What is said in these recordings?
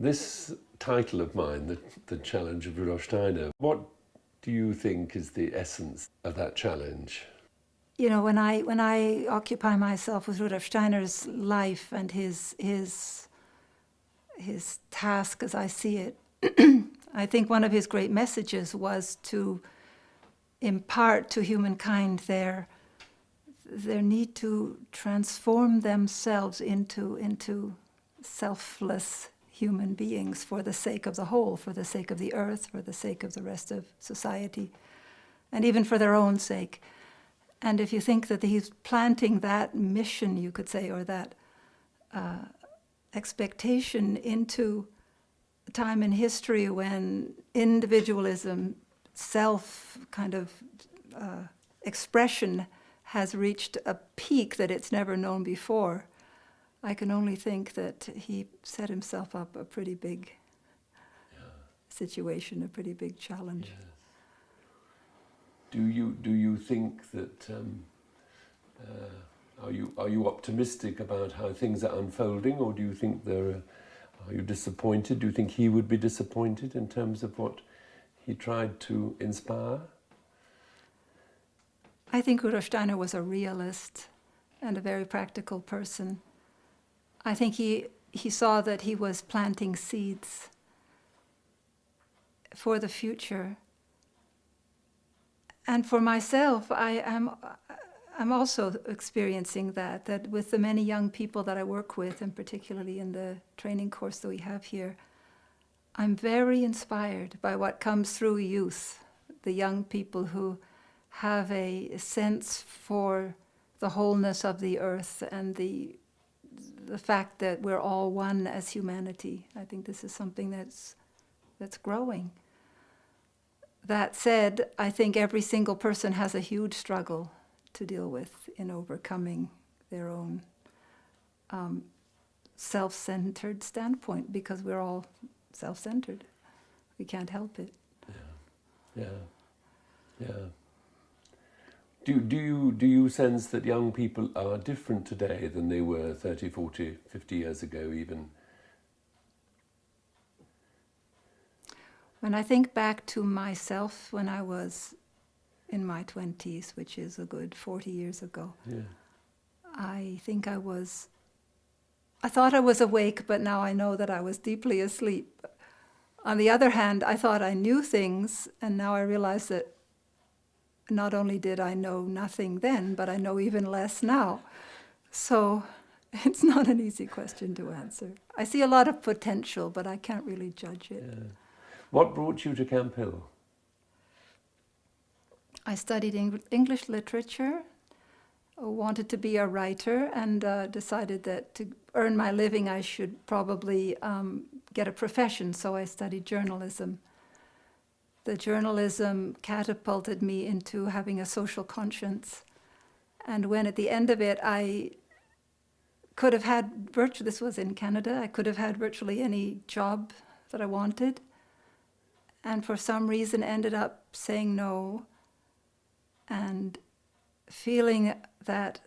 This title of mine, the Challenge of Rudolf Steiner, what do you think is the essence of that challenge? You know, when I occupy myself with Rudolf Steiner's life and his task as I see it, I think one of his great messages was to impart to humankind their need to transform themselves into selfless human beings for the sake of the whole, for the sake of the earth, for the sake of the rest of society, and even for their own sake. And if you think that he's planting that mission, you could say, or that expectation into a time in history when individualism, self kind of expression has reached a peak that it's never known before, I can only think that he set himself up a pretty big situation, a pretty big challenge. Yes. Do you think that are you optimistic about how things are unfolding, or do you think are you disappointed? Do you think he would be disappointed in terms of what he tried to inspire? I think Rudolf Steiner was a realist and a very practical person. I think he saw that he was planting seeds for the future. And for myself, I'm also experiencing that with the many young people that I work with, and particularly in the training course that we have here, I'm very inspired by what comes through youth, the young people who have a sense for the wholeness of the earth and the fact that we're all one as humanity. I think this is something that's growing. That said, I think every single person has a huge struggle to deal with in overcoming their own self-centered standpoint, because we're all self-centered. We can't help it. Yeah. Do you sense that young people are different today than they were 30, 40, 50 years ago even? When I think back to myself when I was in my 20s, which is a good 40 years ago, I think I thought I was awake, but now I know that I was deeply asleep. On the other hand, I thought I knew things, and now I realize that not only did I know nothing then, but I know even less now. So it's not an easy question to answer. I see a lot of potential, but I can't really judge it. Yeah. What brought you to Camp Hill? I studied English literature, wanted to be a writer, and decided that to earn my living I should probably get a profession, so I studied journalism. The journalism catapulted me into having a social conscience. And when at the end of it I could have had this was in Canada, I could have had virtually any job that I wanted, and for some reason ended up saying no, and feeling that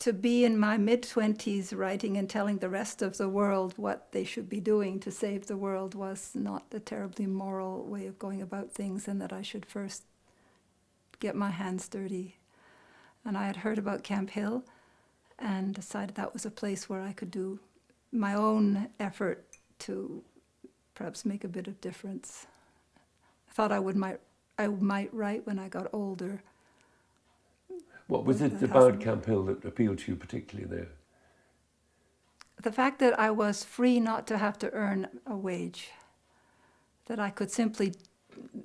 to be in my mid-20s writing and telling the rest of the world what they should be doing to save the world was not a terribly moral way of going about things, and that I should first get my hands dirty. And I had heard about Camp Hill and decided that was a place where I could do my own effort to perhaps make a bit of difference. I thought I might write when I got older. What was it about Camp Hill that appealed to you particularly there? The fact that I was free not to have to earn a wage, that I could simply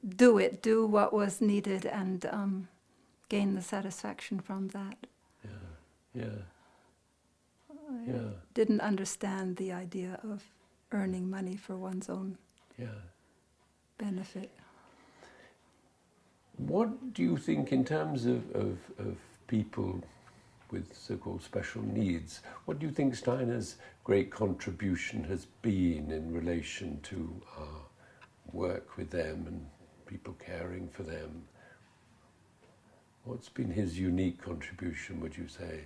do what was needed and gain the satisfaction from that. Yeah. I didn't understand the idea of earning money for one's own benefit. What do you think in terms of people with so-called special needs, what do you think Steiner's great contribution has been in relation to our work with them and people caring for them? What's been his unique contribution, would you say?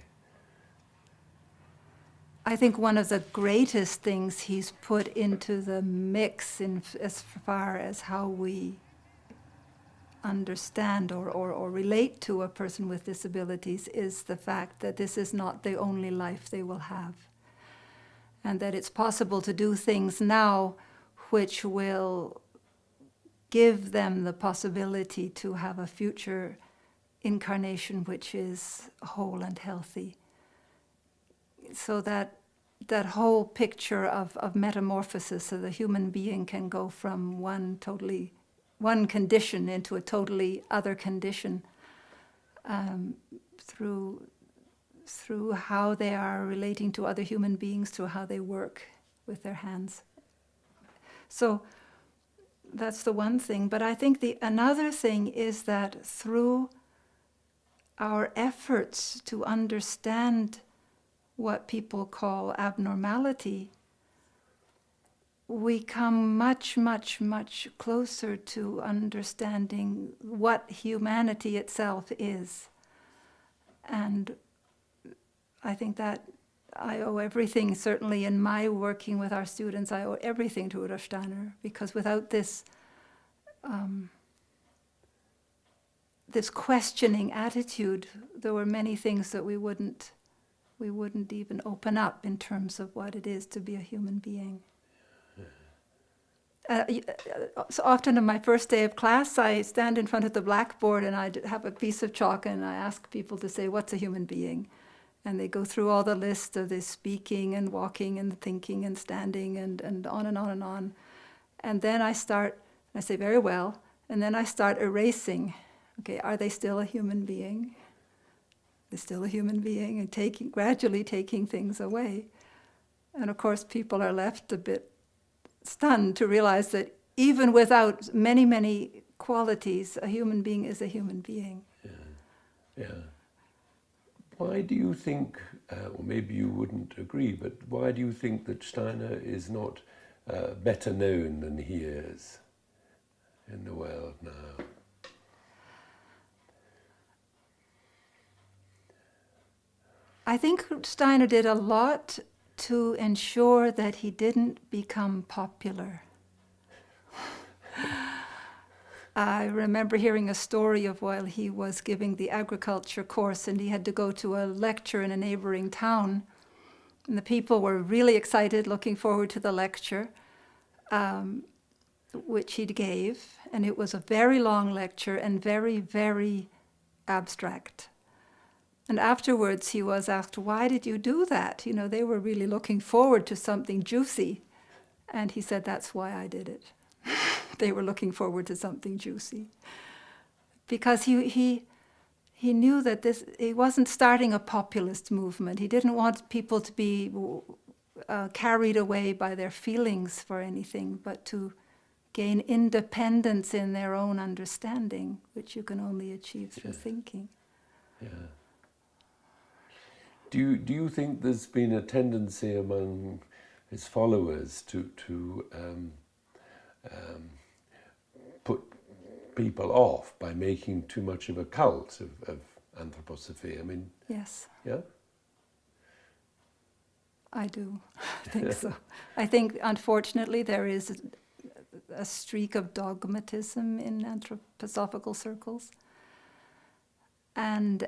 I think one of the greatest things he's put into the mix as far as how we understand or relate to a person with disabilities is the fact that this is not the only life they will have. And that it's possible to do things now which will give them the possibility to have a future incarnation which is whole and healthy. So that whole picture of metamorphosis, so the human being can go from one condition into a totally other condition through how they are relating to other human beings, through how they work with their hands. So that's the one thing. But I think another thing is that through our efforts to understand what people call abnormality, we come much, much, much closer to understanding what humanity itself is. And I think that I owe everything, certainly in my working with our students, I owe everything to Rudolf Steiner, because without this this questioning attitude, there were many things that we wouldn't even open up in terms of what it is to be a human being. So often on my first day of class, I stand in front of the blackboard and I have a piece of chalk and I ask people to say, what's a human being? And they go through all the list of this speaking and walking and thinking and standing and on and on and on. And then I say, very well, and then I start erasing. Okay, are they still a human being? They're still a human being, and gradually taking things away. And of course, people are left a bit stunned to realize that even without many, many qualities, a human being is a human being. Yeah. Why do you think, or maybe you wouldn't agree, but why do you think that Steiner is not better known than he is in the world now? I think Steiner did a lot to ensure that he didn't become popular. I remember hearing a story of while he was giving the agriculture course and he had to go to a lecture in a neighboring town. And the people were really excited, looking forward to the lecture, which he gave. And it was a very long lecture and very, very abstract. And afterwards he was asked, why did you do that? You know, they were really looking forward to something juicy. And he said, that's why I did it. They were looking forward to something juicy. Because he knew that he wasn't starting a populist movement. He didn't want people to be carried away by their feelings for anything, but to gain independence in their own understanding, which you can only achieve through thinking. Yeah. Do you think there's been a tendency among his followers to put people off by making too much of a cult of anthroposophy? I mean, yes. Yeah? I do. I think so. I think, unfortunately, there is a streak of dogmatism in anthroposophical circles, and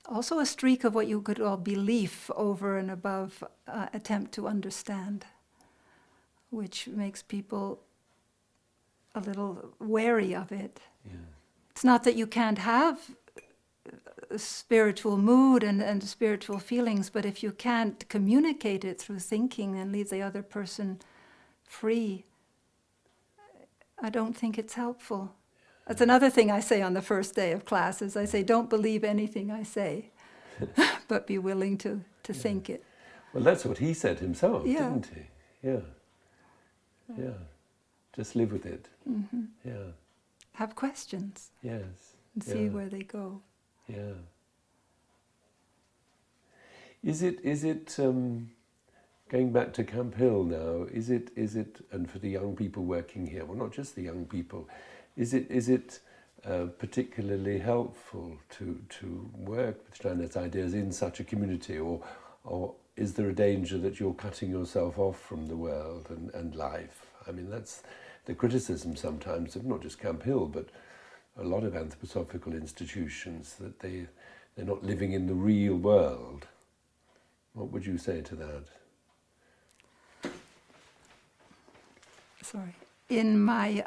also a streak of what you could call belief over and above attempt to understand, which makes people a little wary of it. Yeah. It's not that you can't have a spiritual mood and spiritual feelings, but if you can't communicate it through thinking and leave the other person free, I don't think it's helpful. That's another thing I say on the first day of class, is I say, don't believe anything I say, but be willing to think it. Well, that's what he said himself, Yeah. didn't he? Yeah. Yeah. Just live with it. Mm-hmm. Yeah. Have questions. Yes. And see where they go. Yeah. Is it going back to Camp Hill now? Is it and for the young people working here, well, not just the young people, is it particularly helpful to work with Steiner's ideas in such a community, or is there a danger that you're cutting yourself off from the world and life? I mean, that's the criticism sometimes of not just Camp Hill, but a lot of anthroposophical institutions, that they're not living in the real world. What would you say to that? Sorry. In my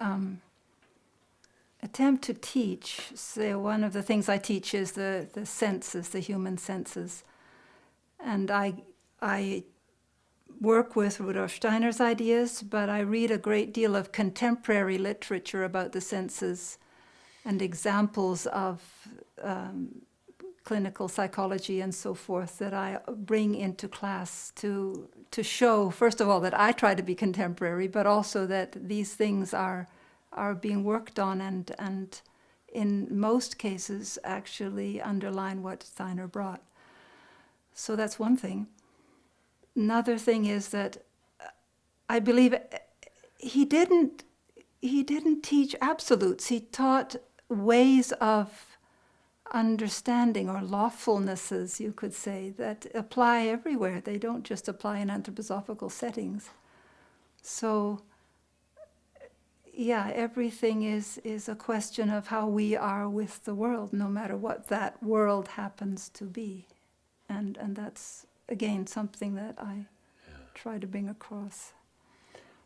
attempt to teach, so one of the things I teach is the senses, the human senses. And I work with Rudolf Steiner's ideas, but I read a great deal of contemporary literature about the senses and examples of clinical psychology and so forth that I bring into class to show, first of all, that I try to be contemporary, but also that these things are being worked on and in most cases actually underline what Steiner brought. So that's one thing. Another thing is that I believe he didn't teach absolutes. He taught ways of understanding, or lawfulnesses, you could say, that apply everywhere. They don't just apply in anthroposophical settings. So, yeah, everything is a question of how we are with the world, no matter what that world happens to be. And that's, again, something that I try to bring across.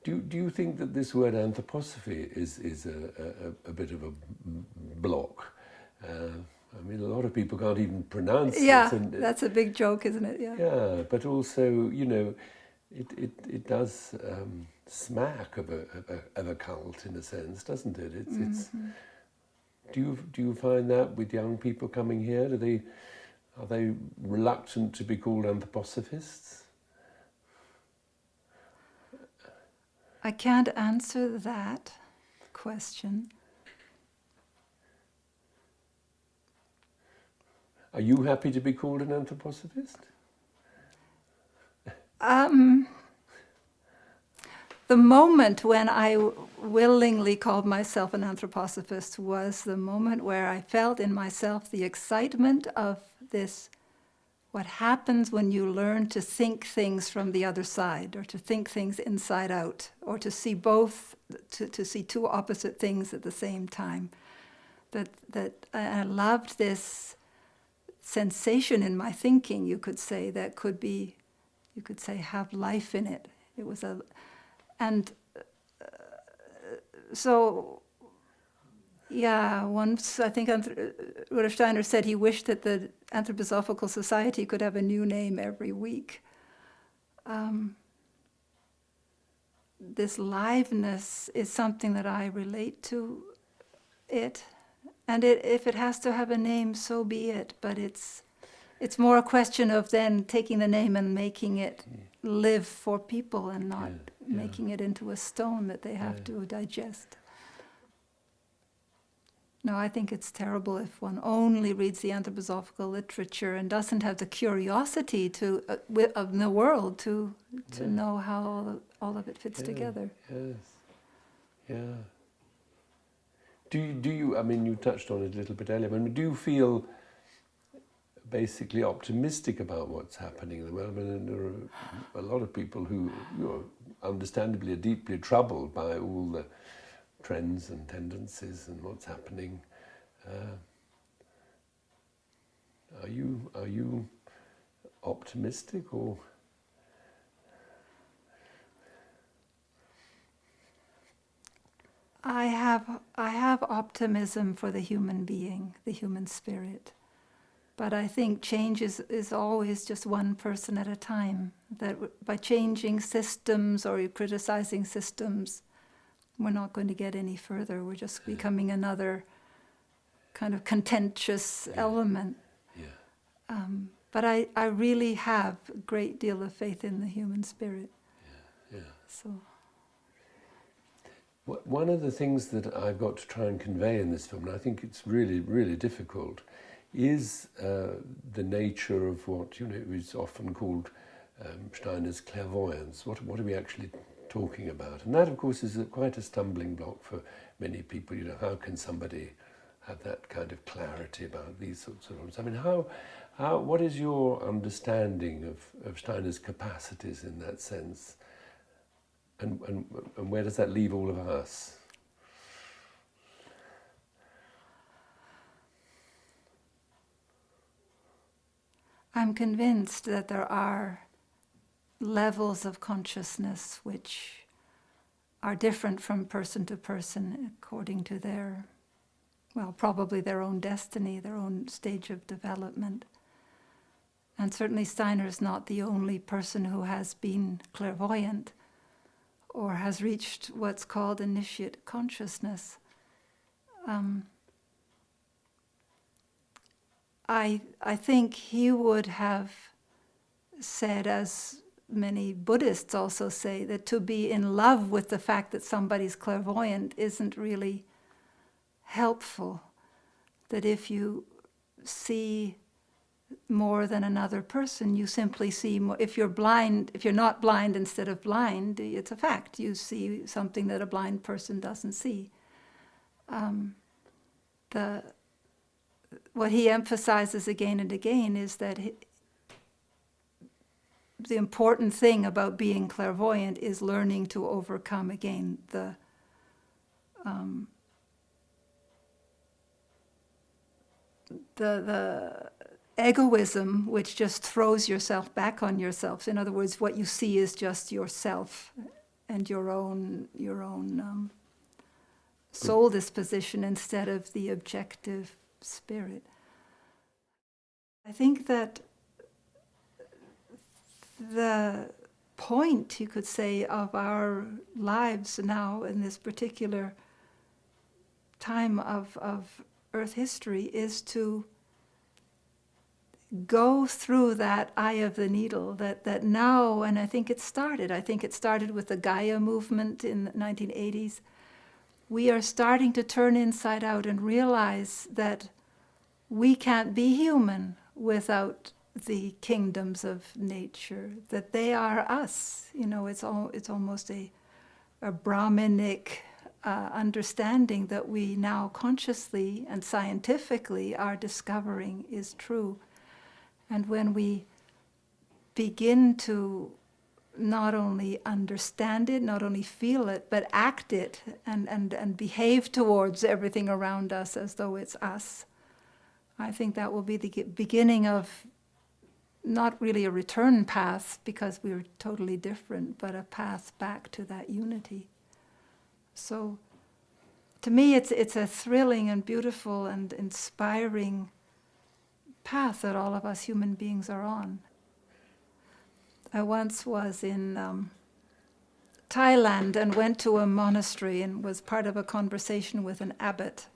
Do you think that this word anthroposophy is a bit of a block? I mean, a lot of people can't even pronounce it. Yeah, that's a big joke, isn't it? Yeah. Yeah, but also, you know, it does smack of a cult in a sense, doesn't it? It's. Do you find that with young people coming here? Are they reluctant to be called anthroposophists? I can't answer that question. Are you happy to be called an anthroposophist? The moment when I willingly called myself an anthroposophist was the moment where I felt in myself the excitement of this, what happens when you learn to think things from the other side, or to think things inside out, or to see both, to see two opposite things at the same time. That I loved this sensation in my thinking, you could say, that could be, you could say, have life in it. It was so, yeah, once I think Rudolf Steiner said he wished that the Anthroposophical Society could have a new name every week. This liveness is something that I relate to it. And if it has to have a name, so be it. But it's more a question of then taking the name and making it live for people, and not making it into a stone that they have to digest. No, I think it's terrible if one only reads the anthroposophical literature and doesn't have the curiosity of the world to know how all of it fits together. Yes. Yeah. Do you? I mean, you touched on it a little bit earlier. I mean, do you feel basically optimistic about what's happening in the world? I mean, there are a lot of people who, understandably, are deeply troubled by all the trends and tendencies and what's happening. Are you optimistic, or? I have optimism for the human being, the human spirit. But I think change is always just one person at a time. That by changing systems or criticizing systems, we're not going to get any further. We're just becoming another kind of contentious element. Yeah. But I really have a great deal of faith in the human spirit. Yeah. So. One of the things that I've got to try and convey in this film, and I think it's really, really difficult, is the nature of what is often called Steiners Clairvoyance. What are we actually talking about? And that, of course, is quite a stumbling block for many people. How can somebody have that kind of clarity about these sorts of problems. I mean, what is your understanding of Steiner's capacities in that sense? And where does that leave all of us? I'm convinced that there are levels of consciousness which are different from person to person according to their, well, probably their own destiny, their own stage of development. And certainly Steiner is not the only person who has been clairvoyant or has reached what's called initiate consciousness. I think he would have said, as many Buddhists also say, that to be in love with the fact that somebody's clairvoyant isn't really helpful. That if you see more than another person, you simply see more. If you're blind, if you're not blind instead of blind, it's a fact. You see something that a blind person doesn't see. What he emphasizes again and again is that the important thing about being clairvoyant is learning to overcome again the egoism which just throws yourself back on yourself. In other words, what you see is just yourself and your own soul disposition instead of the objective spirit. I think that the point, you could say, of our lives now in this particular time of Earth history is to go through that eye of the needle that now, and I think it started with the Gaia movement in the 1980s. We are starting to turn inside out and realize that we can't be human without the kingdoms of nature, that they are us. You know, it's almost a Brahminic understanding that we now consciously and scientifically are discovering is true. And when we begin to not only understand it, not only feel it, but act it and behave towards everything around us as though it's us, I think that will be the beginning of not really a return path because we're totally different, but a path back to that unity. So to me it's a thrilling and beautiful and inspiring path that all of us human beings are on. I once was in Thailand and went to a monastery and was part of a conversation with an abbot.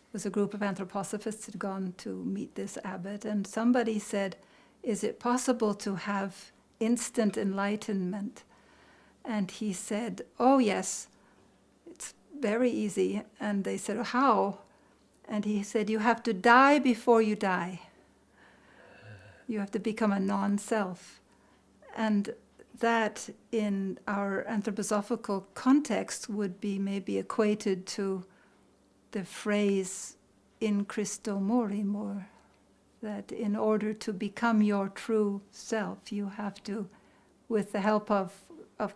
It was a group of anthroposophists had gone to meet this abbot, and somebody said, "Is it possible to have instant enlightenment?" And he said, "Oh yes, it's very easy." And they said, "How?" And he said, "You have to die before you die. You have to become a non-self." And that in our anthroposophical context would be maybe equated to the phrase "in Christo morimur," that in order to become your true self, you have to, with the help of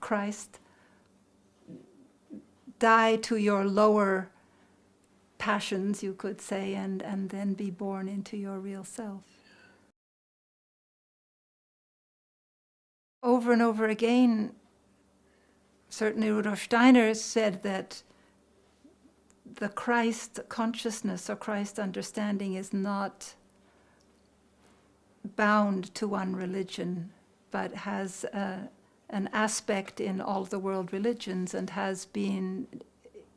Christ, die to your lower passions, you could say, and then be born into your real self. Over and over again, certainly Rudolf Steiner said that the Christ consciousness or Christ understanding is not bound to one religion, but has an aspect in all the world religions and has been,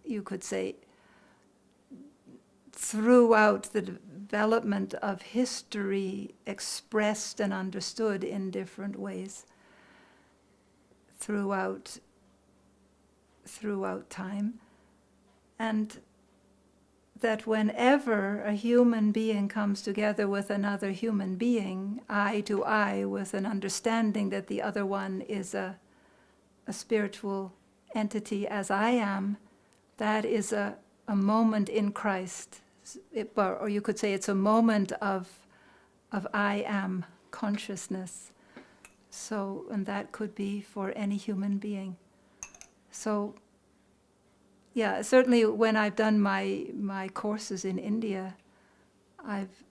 you could say, throughout the development of history expressed and understood in different ways throughout time. And that whenever a human being comes together with another human being, eye to eye, with an understanding that the other one is a spiritual entity as I am, that is a moment in Christ. or you could say it's a moment of I am consciousness. So, and that could be for any human being. So, yeah, certainly when I've done my courses in India, I've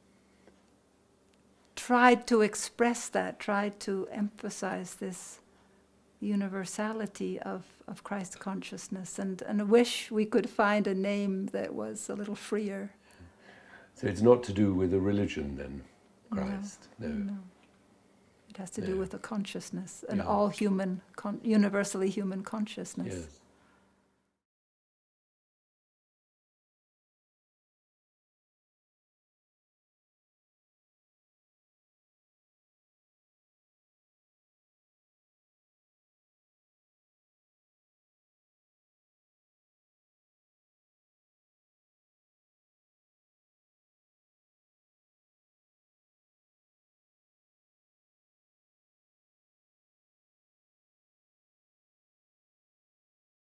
tried to express that, tried to emphasize this universality of Christ consciousness, and I wish we could find a name that was a little freer. So it's not to do with a religion then, Christ? No. It has to do with a consciousness, an all human, universally human consciousness. Yes.